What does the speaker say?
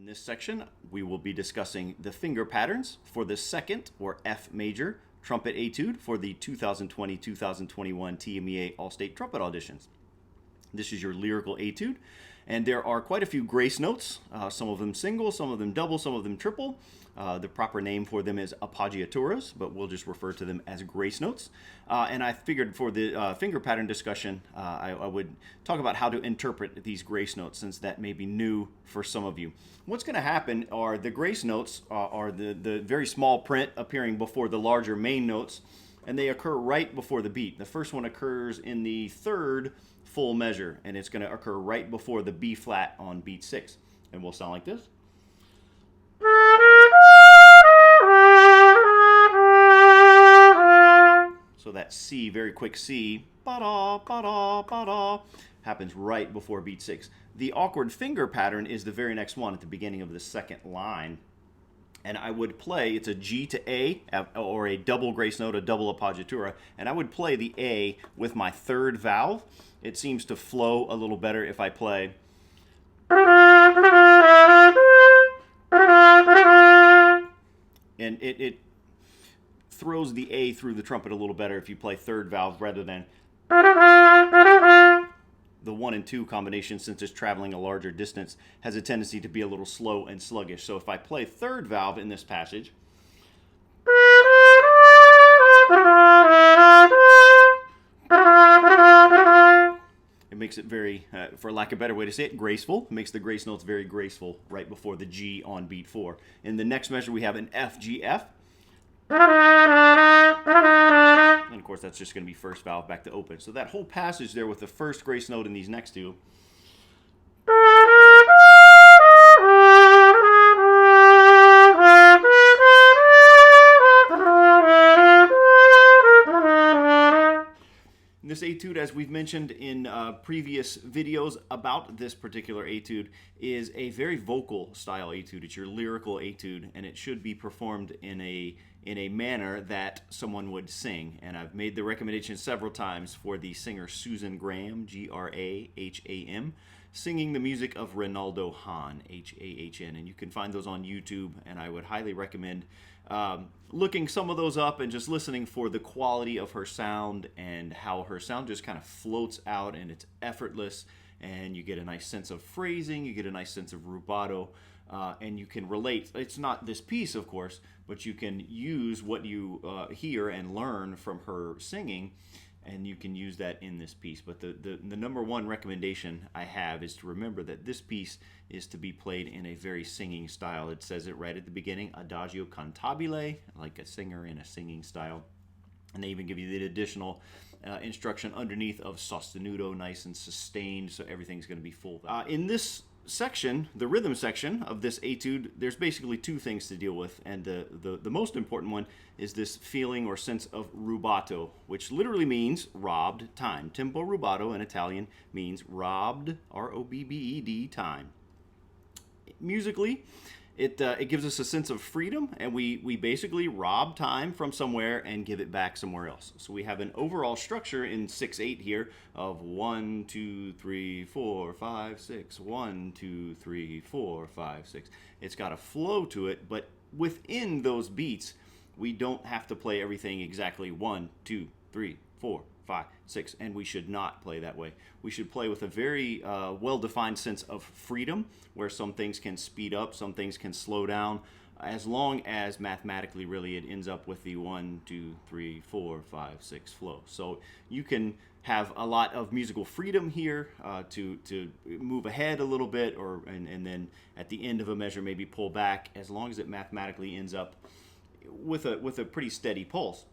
In this section, we will be discussing the finger patterns for the second, or F major, trumpet etude for the 2020-2021 TMEA All-State Trumpet Auditions. This is your lyrical etude, and there are quite a few grace notes, some of them single, some of them double, some of them triple. The proper name for them is appoggiaturas, but we'll just refer to them as grace notes. And I figured for the finger pattern discussion, I would talk about how to interpret these grace notes, since that may be new for some of you. What's going to happen are the grace notes are the very small print appearing before the larger main notes, and they occur right before the beat. The first one occurs in the third full measure, and it's going to occur right before the B flat on beat 6, and will sound like this. So that C, very quick C, ba-da, ba-da, ba-da, happens right before beat 6. The awkward finger pattern is the very next one at the beginning of the second line. And I would play, it's a G to A, or a double grace note, a double appoggiatura, and I would play the A with my third valve. It seems to flow a little better if I play. And it throws the A through the trumpet a little better if you play third valve rather than the 1 and 2 combination, since it's traveling a larger distance, has a tendency to be a little slow and sluggish. So if I play third valve in this passage, it makes it very, for lack of a better way to say it, graceful. It makes the grace notes very graceful right before the G on beat 4. In the next measure, we have an F, G, F. And of course, that's just going to be first valve back to open. So that whole passage there with the first grace note in these next two, this etude, as we've mentioned in previous videos about this particular etude, is a very vocal style etude. It's your lyrical etude, and it should be performed in a manner that someone would sing. And I've made the recommendation several times for the singer Susan Graham, Graham, singing the music of Ronaldo Hahn, Hahn. And you can find those on YouTube, and I would highly recommend looking some of those up and just listening for the quality of her sound and how her sound just kind of floats out and it's effortless, and you get a nice sense of phrasing, you get a nice sense of rubato, and you can relate. It's not this piece, of course, but you can use what you hear and learn from her singing, and you can use that in this piece. But the number one recommendation I have is to remember that this piece is to be played in a very singing style. It says it right at the beginning, adagio cantabile, like a singer in a singing style. And they even give you the additional instruction underneath of sostenuto, nice and sustained, so everything's going to be full. In this section, the rhythm section of this etude, there's basically two things to deal with, and the most important one is this feeling or sense of rubato, which literally means robbed time. Tempo rubato in Italian means robbed, R-O-B-B-E-D, time. Musically, it gives us a sense of freedom, and we basically rob time from somewhere and give it back somewhere else. So we have an overall structure in 6/8 here of 1, 2, 3, 4, 5, 6, 1, 2, 3, 4, 5, 6. It's got a flow to it, but within those beats, we don't have to play everything exactly 1, 2, 3, 4, 5, 6, and we should not play that way. We should play with a very well-defined sense of freedom, where some things can speed up, some things can slow down, as long as mathematically really it ends up with the 1, 2, 3, 4, 5, 6 flow. So you can have a lot of musical freedom here to move ahead a little bit, and then at the end of a measure maybe pull back, as long as it mathematically ends up with a pretty steady pulse.